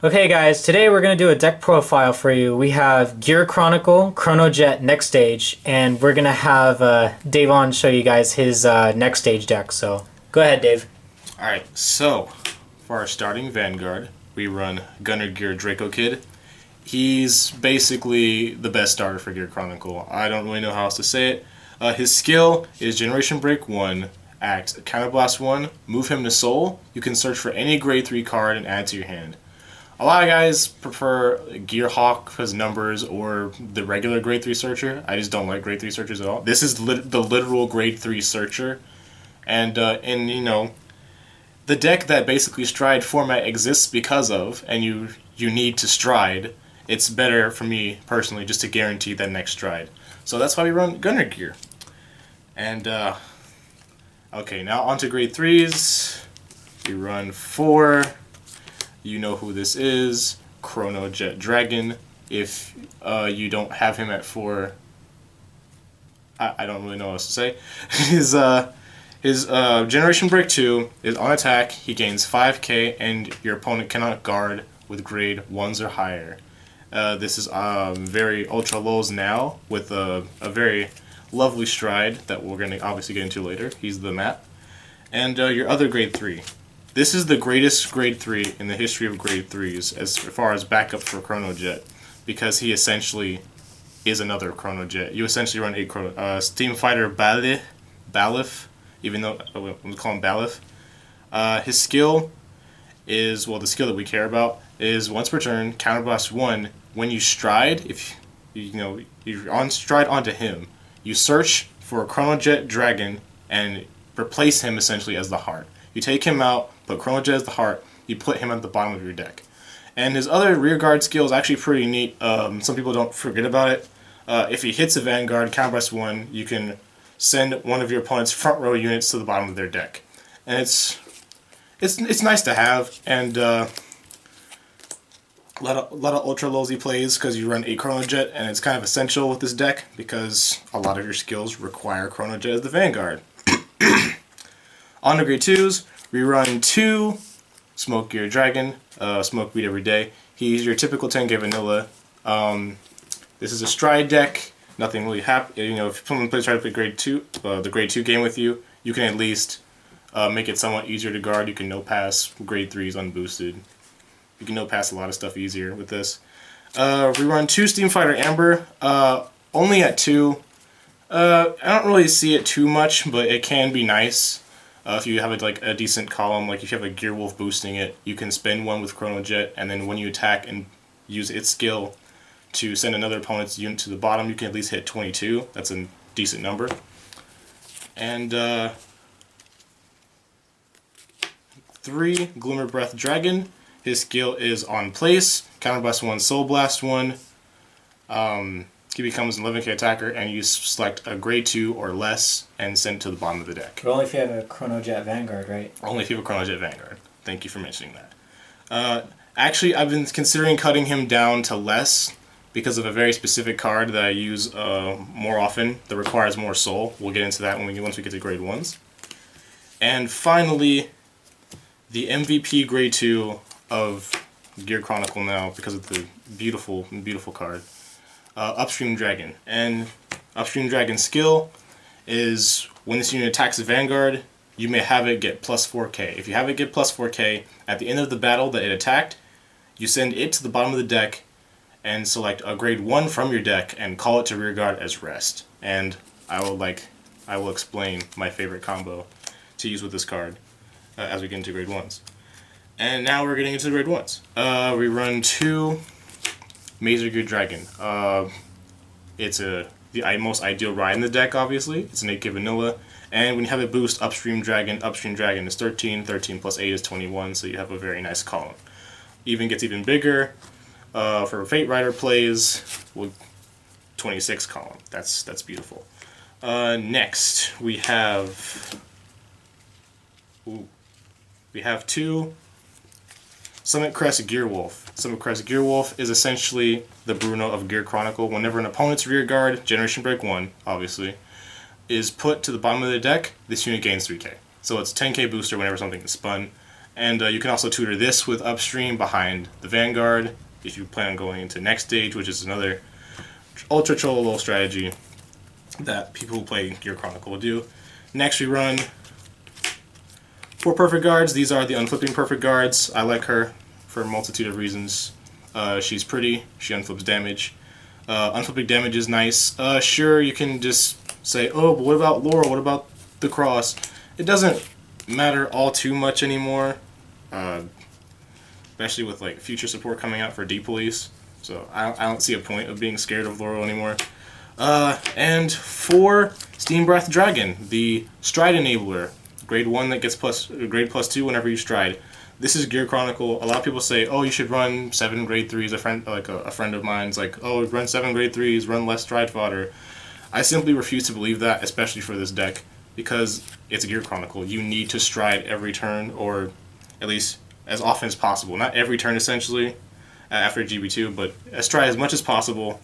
Okay guys, today we're going to do a deck profile for you. We have Gear Chronicle, Chronojet Nextage, and we're going to have Dave on show you guys his Nextage deck. So go ahead, Dave. Alright, so for our starting Vanguard, we run Gunner Gear Dracokid. He's basically the best starter for Gear Chronicle. I don't really know how else to say it. His skill is Generation Break 1, act Counterblast 1, move him to Soul. You can search for any grade 3 card and add it to your hand. A lot of guys prefer Gearhawk because numbers or the regular grade 3 searcher. I just don't like grade 3 searchers at all. This is the literal grade 3 searcher. And you know, the deck that basically Stride format exists because of, and you need to Stride, it's better for me personally just to guarantee that next Stride. So that's why we run Gunner Gear. And okay, now on to grade 3s. We run 4. You know who this is, Chronojet Dragon. If you don't have him at 4, I don't really know what else to say. His Generation Break 2 is on attack, he gains 5k, and your opponent cannot guard with grade 1s or higher. This is very ultra lows now, with a very lovely Stride that we're going to obviously get into later. He's the map. And your other grade 3. This is the greatest grade 3 in the history of grade 3s as far as backup for Chronojet, because he essentially is another Chronojet. You essentially run a Steam Fighter Balih, even though I'm going to call him Balih. His skill is, well, the skill that we care about is once per turn, Counterblast 1. When you Stride, if you're on Stride onto him, you search for a Chronojet Dragon and replace him essentially as the heart. You take him out, put Chronojet as the heart, you put him at the bottom of your deck. And his other rearguard skill is actually pretty neat. Some people don't forget about it. If he hits a Vanguard, Counterblast 1, you can send one of your opponent's front row units to the bottom of their deck. And it's nice to have, and a lot of ultra lows he plays because you run a Chronojet, and it's kind of essential with this deck because a lot of your skills require Chronojet as the Vanguard. On to grade 2s, we run 2 Smoke Gear Dragon, Smoke Weed every day. He's your typical 10k vanilla. This is a Stride deck. Nothing really happens. You know, if someone plays try to play grade 2, the grade 2 game with you, you can at least make it somewhat easier to guard. You can no pass grade 3s unboosted. You can no pass a lot of stuff easier with this. We run 2 Steam Fighter Amber, only at 2. I don't really see it too much, but it can be nice. If you have a decent column, like if you have a Gear Wolf boosting it, you can spend 1 with Chronojet, and then when you attack and use its skill to send another opponent's unit to the bottom, you can at least hit 22. That's a decent number. And 3 Glimmer Breath Dragon. His skill is on place, Counterblast 1, Soul Blast 1. He becomes an 11k attacker, and you select a grade 2 or less and send it to the bottom of the deck. But only if you have a Chronojet Vanguard, right? Only if you have a Chronojet Vanguard. Thank you for mentioning that. Actually, I've been considering cutting him down to less because of a very specific card that I use more often that requires more soul. We'll get into that once we get to grade 1s. And finally, the MVP grade 2 of Gear Chronicle now because of the beautiful, beautiful card. Upstream Dragon. And Upstream Dragon's skill is when this unit attacks a Vanguard, you may have it get plus 4k. If you have it get plus 4k, at the end of the battle that it attacked, you send it to the bottom of the deck and select a grade 1 from your deck and call it to rearguard as rest. And I will explain my favorite combo to use with this card as we get into grade 1s. And now we're getting into the grade 1s. We run 2 Maiden Gear Dragon. It's the most ideal ride in the deck, obviously. It's an 8k vanilla. And when you have it boost Upstream Dragon is 13. 13 plus 8 is 21, so you have a very nice column. Even gets even bigger for Faterider plays. 26 column. That's beautiful. Next, we have 2 Summit Crest Gear Wolf. Summit Crest Gear Wolf is essentially the Bruno of Gear Chronicle. Whenever an opponent's rearguard, Generation Break 1, obviously, is put to the bottom of the deck, this unit gains 3k. So it's 10k booster whenever something is spun. And you can also tutor this with Upstream behind the Vanguard if you plan on going into Nextage, which is another ultra Cholo strategy that people who play Gear Chronicle will do. Next we run 4 Perfect Guards. These are the unflipping Perfect Guards. I like her for a multitude of reasons. She's pretty, she unflips damage. Unflipping damage is nice. Sure, you can just say, oh, but what about Laurel? What about the cross? It doesn't matter all too much anymore. Especially with like future support coming out for D-Police. So I don't see a point of being scared of Laurel anymore. And for Steam Breath Dragon, the Stride Enabler. Grade 1 that gets grade plus 2 whenever you stride. This is Gear Chronicle. A lot of people say, oh, you should run 7 grade 3s. A friend of mine's like, oh, run 7 grade 3s, run less stride fodder. I simply refuse to believe that, especially for this deck, because it's a Gear Chronicle. You need to stride every turn, or at least as often as possible. Not every turn, essentially, after GB2, but stride as much as possible.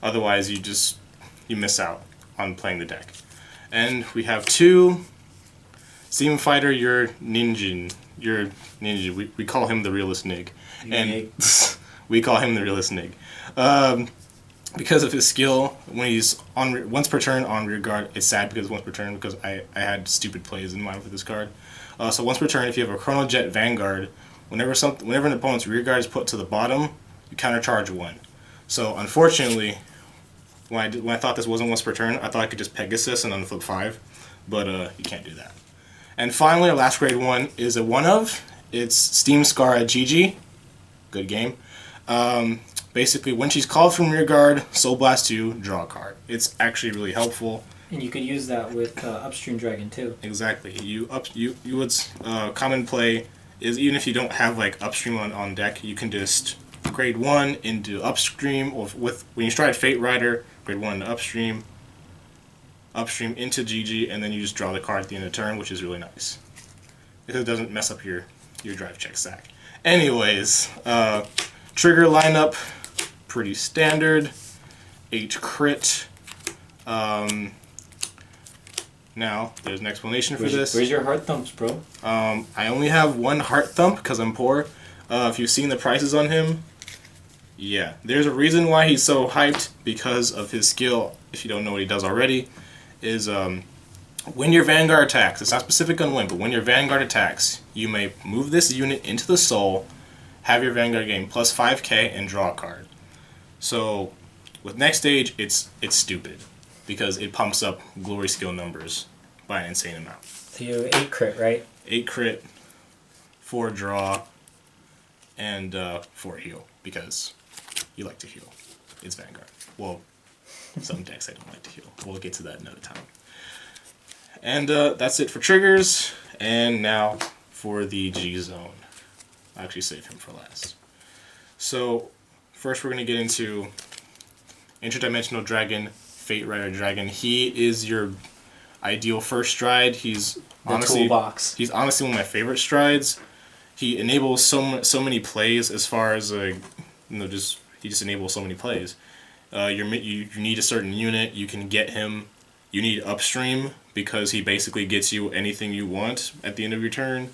Otherwise, you miss out on playing the deck. And we have 2 Steam Fighter Ur-ningin. We call him the realist Nig. And we call him the realist Nig. Because of his skill, when he's on once per turn on rear guard, it's sad because once per turn, because I had stupid plays in mind for this card. So once per turn, if you have a Chronojet Vanguard, whenever an opponent's rear guard is put to the bottom, you countercharge 1. So unfortunately, when I thought this wasn't once per turn, I thought I could just Pegasus and unflip 5, but you can't do that. And finally, our last grade 1 is a one-of. It's Steam Scara Gigi. Good game. Basically, when she's called from rear guard, Soul Blast 2, draw a card. It's actually really helpful. And you could use that with Upstream Dragon too. Exactly. Common play is, even if you don't have like Upstream on deck, you can just grade 1 into Upstream, or when you stride Faterider, grade 1 into Upstream into Gigi, and then you just draw the card at the end of the turn, which is really nice. Because it doesn't mess up your drive check stack. Anyways, trigger lineup, pretty standard. 8 crit. Now, there's an explanation for this. Where's your heart thumps, bro? I only have 1 heart thump because I'm poor. If you've seen the prices on him, yeah. There's a reason why he's so hyped, because of his skill, if you don't know what he does already, is when your Vanguard attacks, it's not specific on when, but when your Vanguard attacks, you may move this unit into the soul, have your Vanguard gain plus 5k, and draw a card. So, with Nextage, it's stupid, because it pumps up glory skill numbers by an insane amount. So you 8 crit, right? 8 crit, 4 draw, and 4 heal, because you like to heal. It's Vanguard. Well, some decks I don't like to heal. We'll get to that another time. And that's it for triggers. And now for the G-Zone. I'll actually save him for last. So, first we're going to get into Interdimensional Dragon, Faterider Dragon. He is your ideal first stride. He's honestly one of my favorite strides. He enables so many plays, as far as he just enables so many plays. You need a certain unit, you can get him. You need Upstream, because he basically gets you anything you want at the end of your turn.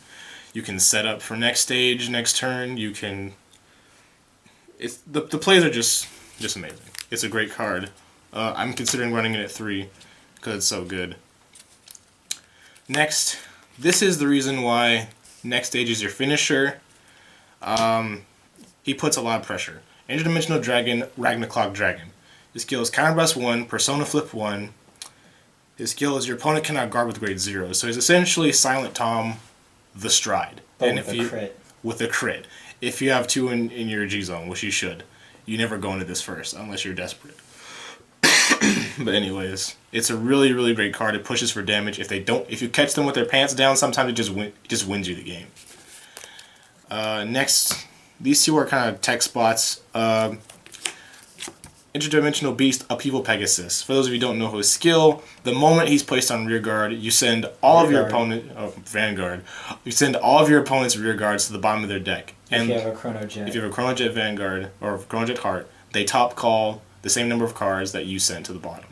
You can set up for Nextage next turn. You can. The plays are just amazing. It's a great card. I'm considering running it at 3 because it's so good. Next, this is the reason why Nextage is your finisher. He puts a lot of pressure. Interdimensional Dragon, Ragnarok Dragon. His skill is Counterblast 1, Persona Flip 1. His skill is your opponent cannot guard with grade 0. So he's essentially Silent Tom, the Stride. But and with a crit. With a crit. If you have 2 in your G-Zone, which you should, you never go into this first, unless you're desperate. But anyways, it's a really, really great card. It pushes for damage. If you catch them with their pants down, sometimes it just wins you the game. Next, these 2 are kind of tech spots. Interdimensional Beast, Upheaval Pegasus. For those of you who don't know his skill, the moment he's placed on rear guard, you send all of your Vanguard. You send all of your opponent's rear guards to the bottom of their deck. And if you have a Chronojet. If you have a Chronojet Vanguard or Chronojet Heart, they top call the same number of cards that you sent to the bottom.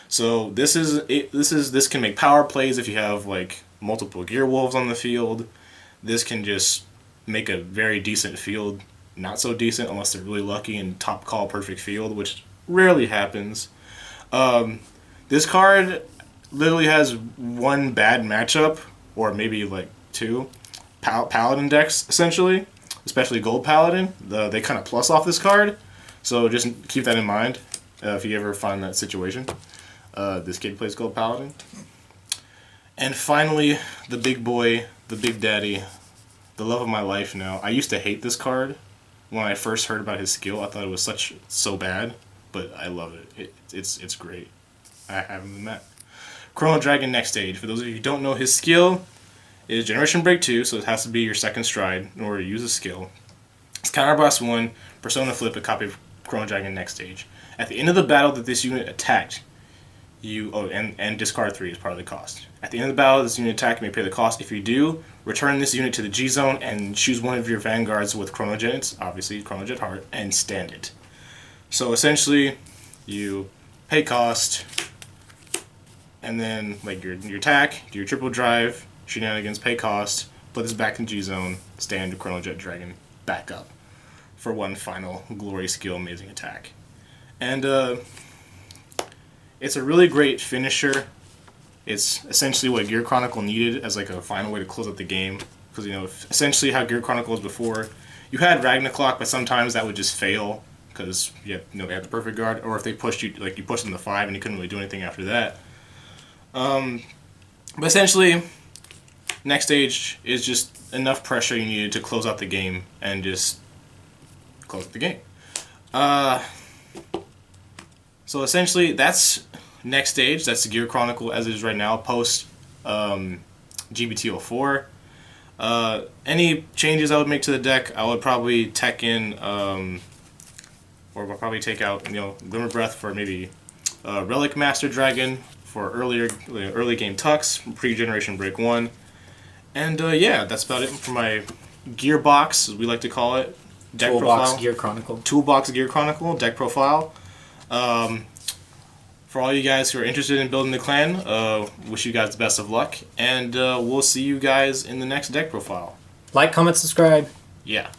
So this can make power plays if you have like multiple Gear Wolves on the field. this can just make a very decent field not so decent unless they're really lucky and top call perfect field, which rarely happens. This card literally has one bad matchup, or maybe like two, Paladin decks essentially, especially Gold Paladin. They kind of plus off this card, so just keep that in mind if you ever find that situation. This kid plays Gold Paladin. And finally, the big boy, the big daddy, the love of my life now. I used to hate this card when I first heard about his skill. I thought it was so bad, but I love it. It's great. I have him in that. Chronodragon Nextage. For those of you who don't know, his skill is Generation Break 2, so it has to be your second stride in order to use a skill. It's Counterblast 1, Persona Flip a copy of Chronodragon Nextage. At the end of the battle that this unit attacked, and discard 3 is part of the cost. At the end of the battle, this unit attack may pay the cost. If you do, return this unit to the G zone and choose one of your vanguards with Chronojets, obviously Chronojet Heart, and stand it. So essentially, you pay cost, and then like your attack, do your triple drive, shenanigans, pay cost, put this back in G zone, stand Chronojet Dragon back up for one final glory skill amazing attack. And it's a really great finisher. It's essentially what Gear Chronicle needed as like a final way to close out the game. Because, you know, essentially how Gear Chronicle was before, you had Ragnarok, but sometimes that would just fail because they had the perfect guard, or if they pushed you, like you pushed them to 5 and you couldn't really do anything after that. But essentially, Nextage is just enough pressure you needed to close out the game and just close out the game. So essentially, that's Nextage. That's the Gear Chronicle as it is right now, post GBT-04. Any changes I would make to the deck, I would probably tech in, or I'll probably take out, Glimmer Breath for maybe Relic Master Dragon for early game tucks, pre-Generation Break 1. And yeah, that's about it for my Gearbox, as we like to call it. Deck Toolbox profile. Gear Chronicle. Toolbox Gear Chronicle, deck profile. For all you guys who are interested in building the clan, wish you guys the best of luck, and we'll see you guys in the next deck profile. Like, comment, subscribe. Yeah.